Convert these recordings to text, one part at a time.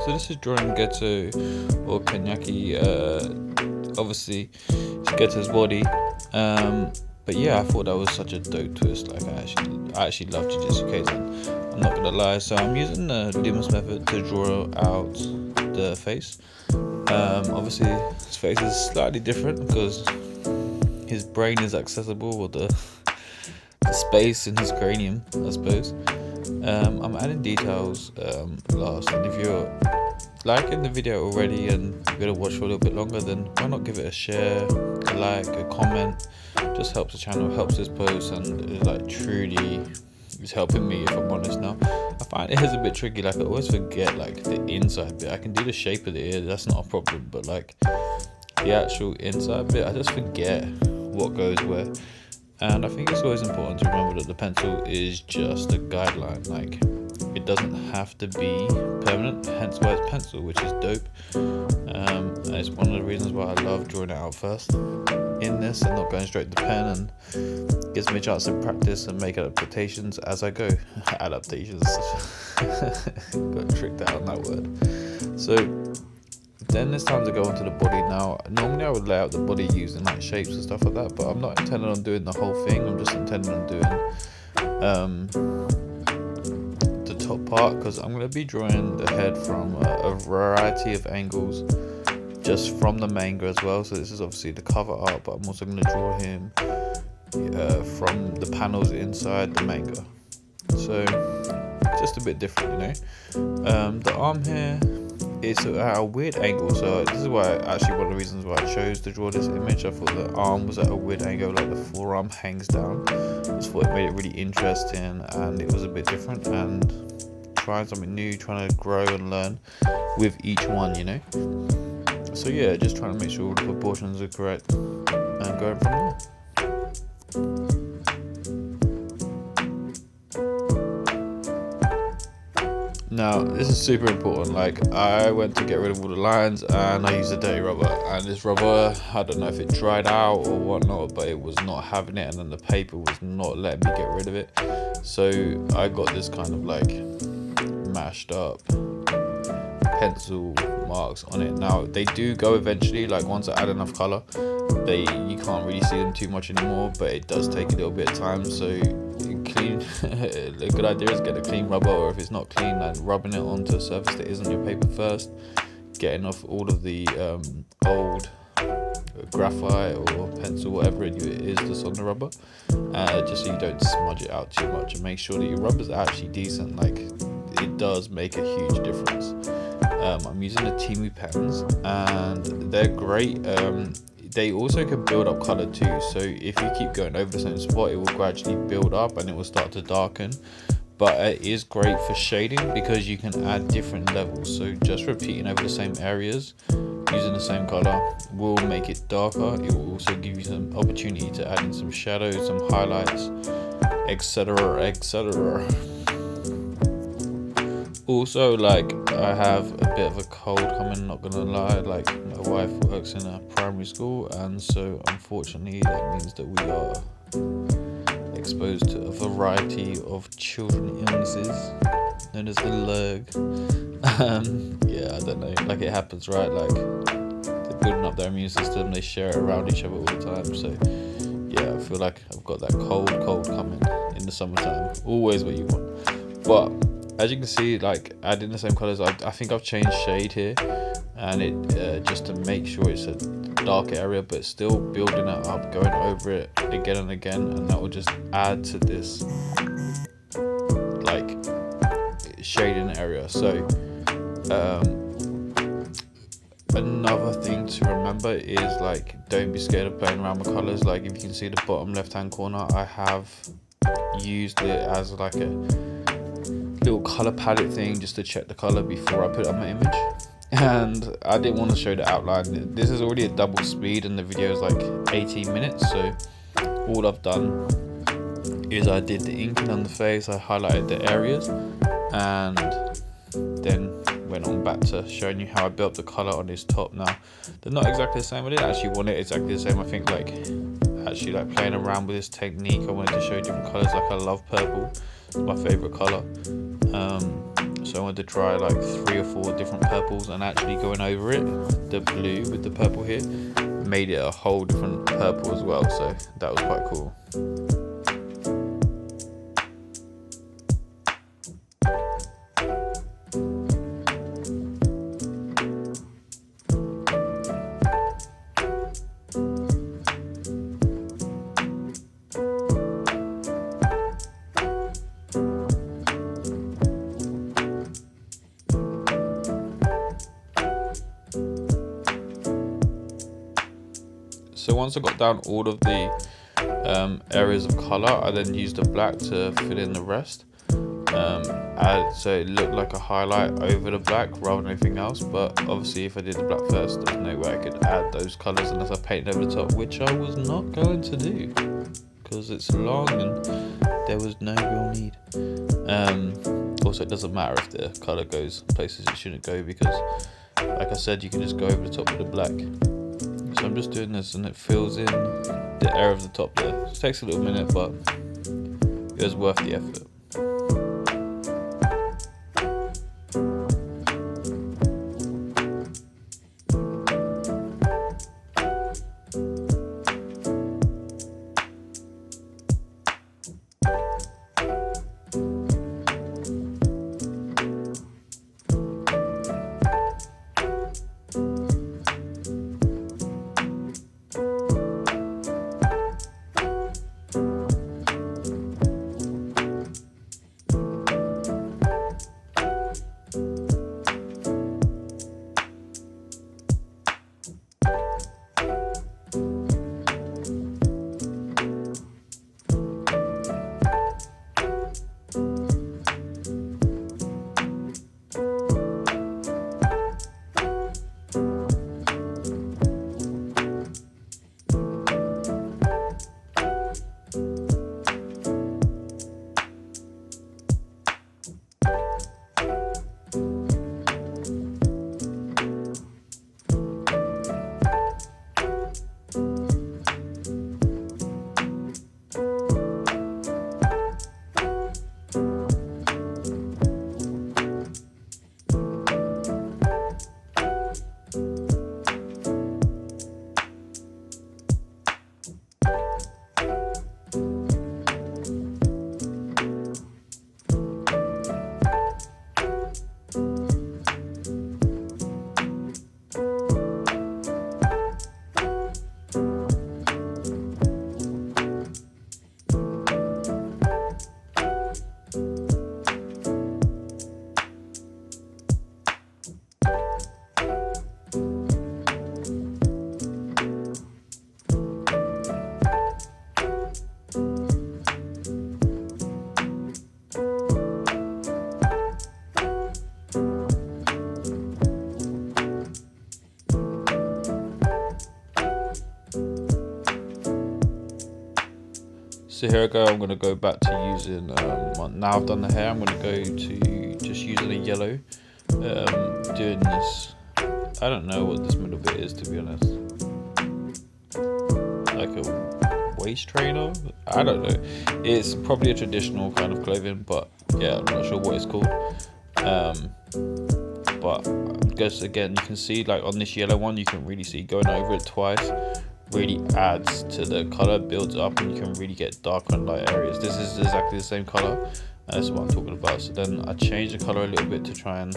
So this is drawing Geto or Kenjaki. Obviously, it's Geto's body. But yeah, I thought that was such a dope twist. Like I actually love Jujutsu Kaisen. I'm not gonna lie. So I'm using the Limas method to draw out the face. Obviously, his face is slightly different because his brain is accessible, or the space in his cranium, I suppose. I'm adding details last, and if you're liking the video already and you're gonna watch for a little bit longer, then why not give it a share, a like, a comment? Just helps the channel, helps this post, and it like truly is helping me, if I'm honest. Now I find it is a bit tricky, like I always forget like the inside bit. I can do the shape of the ear, that's not a problem, but like the actual inside bit, I just forget what goes where. And I think it's always important to remember that the pencil is just a guideline. Like, it doesn't have to be permanent, hence why it's pencil, which is dope. And it's one of the reasons why I love drawing it out first in this and not going straight to the pen, and gives me a chance to practice and make adaptations as I go. Adaptations. Got tricked out on that word. So then it's time to go onto the body. Now normally I would lay out the body using like shapes and stuff like that, but I'm not intending on doing the whole thing. I'm just intending on doing the top part, because I'm going to be drawing the head from a variety of angles just from the manga as well. So this is obviously the cover art, but I'm also going to draw him from the panels inside the manga, so just a bit different, you know. The arm here, it's at a weird angle, so this is why actually one of the reasons why I chose to draw this image. I thought the arm was at a weird angle, like the forearm hangs down. I just thought it made it really interesting, and it was a bit different, and trying something new, trying to grow and learn with each one, you know. So yeah, just trying to make sure all the proportions are correct and going from there. Now this is super important. Like, I went to get rid of all the lines and I used a dirty rubber, and this rubber, I don't know if it dried out or whatnot, but it was not having it, and then the paper was not letting me get rid of it. So I got this kind of like mashed up pencil marks on it. Now they do go eventually, like once I add enough color, you can't really see them too much anymore, but it does take a little bit of time. So clean a good idea is get a clean rubber, or if it's not clean, like rubbing it onto a surface that isn't your paper first, getting off all of the old graphite or pencil, whatever it is that's on the rubber, just so you don't smudge it out too much, and make sure that your rubber's actually decent. Like, it does make a huge difference. I'm using the Timu pens, and they're great. They also can build up color too, so if you keep going over the same spot, it will gradually build up and it will start to darken. But it is great for shading because you can add different levels, so just repeating over the same areas using the same color will make it darker. It will also give you some opportunity to add in some shadows, some highlights, etc, etc. Also, like, I have a bit of a cold coming, not gonna lie. Like, my wife works in a primary school, and so unfortunately that means that we are exposed to a variety of children illnesses known as the lurg. Yeah, I don't know, like, it happens, right? Like, they're building up their immune system, they share it around each other all the time. So yeah, I feel like I've got that cold coming in the summertime. Always what you want. But as you can see, like, adding the same colors, I think I've changed shade here, and it just to make sure it's a darker area, but still building it up, going over it again and again, and that will just add to this like shading area. So another thing to remember is, like, don't be scared of playing around with colors. Like, if you can see the bottom left hand corner, I have used it as like a little color palette thing just to check the color before I put it on my image, and I didn't want to show the outline. This is already at double speed and the video is like 18 minutes, so all I've done is I did the inking on the face, I highlighted the areas, and then went on back to showing you how I built the color on this top. Now they're not exactly the same. I didn't actually want it exactly the same. I think, like, actually, like, playing around with this technique, I wanted to show different colors. Like, I love purple, it's my favorite color. So So I wanted to try like 3 or 4 different purples, and actually going over it, the blue with the purple here, made it a whole different purple as well. So that was quite cool. So once I got down all of the areas of color, I then used the black to fill in the rest. So it looked like a highlight over the black rather than anything else. But obviously, if I did the black first, there's no way I could add those colors unless I painted over the top, which I was not going to do because it's long and there was no real need. Also, it doesn't matter if the color goes places it shouldn't go, because like I said, you can just go over the top with the black. So I'm just doing this and it fills in the area of the top there. It takes a little minute, but it was worth the effort. So here I go, I'm going to go back to using, now I've done the hair, I'm going to go to just using a yellow, doing this, I don't know what this middle bit is, to be honest, like a waist trainer, I don't know, it's probably a traditional kind of clothing, but yeah, I'm not sure what it's called, but I guess again, you can see like on this yellow one, you can really see going over it twice, really adds to the color, builds up, and you can really get dark and light areas. This is exactly the same color, and that's what I'm talking about. So then I changed the color a little bit to try and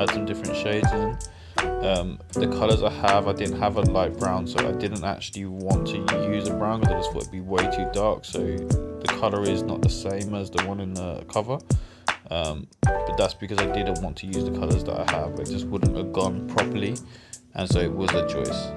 add some different shades in. The colors I didn't have a light brown, so I didn't actually want to use a brown because I just thought it'd be way too dark, so the color is not the same as the one in the cover, but that's because I didn't want to use the colors that I have. It just wouldn't have gone properly, and so it was a choice.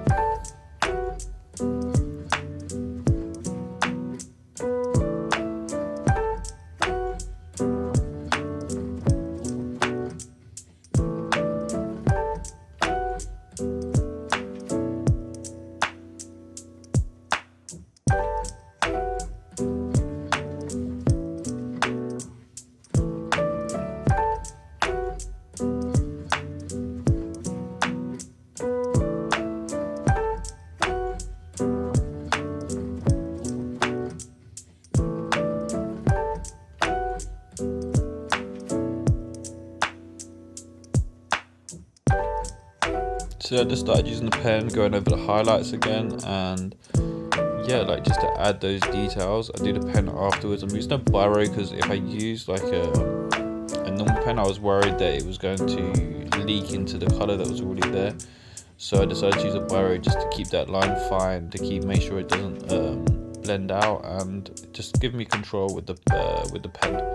So I just started using the pen, going over the highlights again, and yeah, like just to add those details. I do the pen afterwards. I'm using a biro because if I use like a normal pen, I was worried that it was going to leak into the color that was already there. So I decided to use a biro just to keep that line fine, to make sure it doesn't blend out, and just give me control with the pen.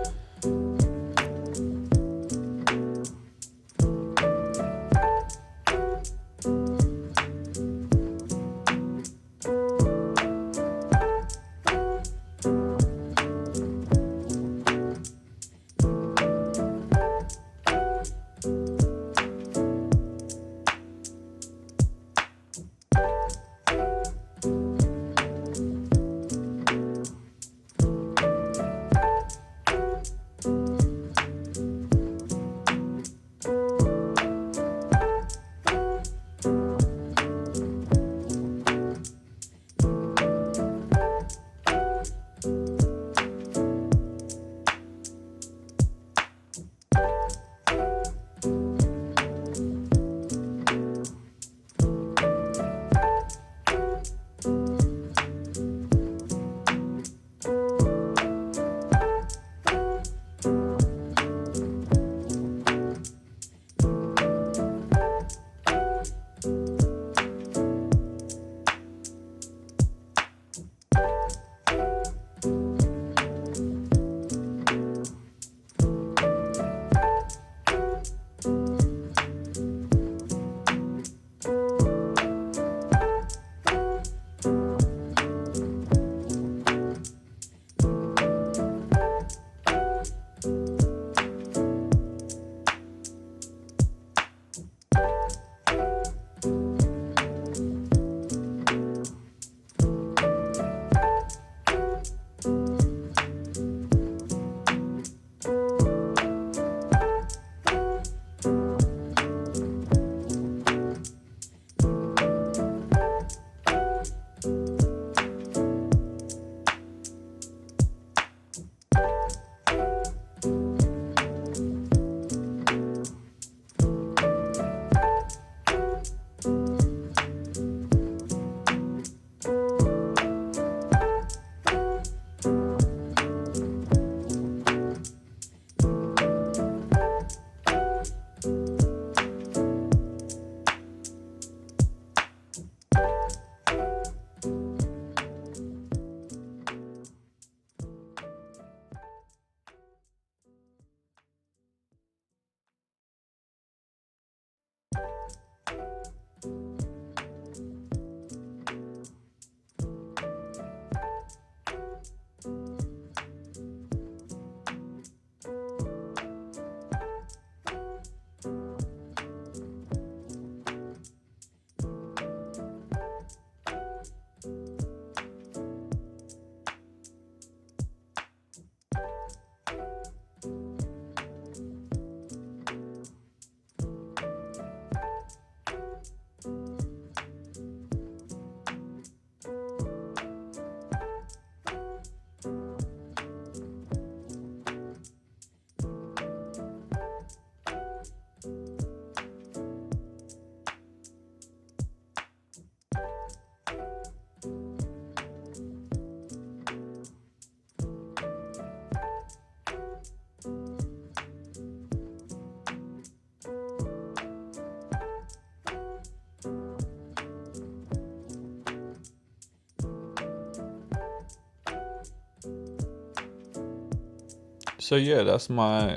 So yeah, that's my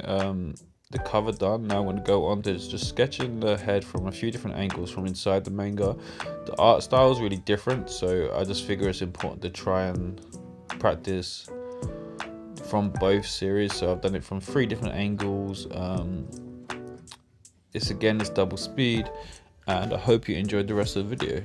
the cover done. Now I'm going to go on to just sketching the head from a few different angles from inside the manga. The art style is really different, so I just figure it's important to try and practice from both series. So I've done it from 3 different angles. It's double speed, and I hope you enjoyed the rest of the video.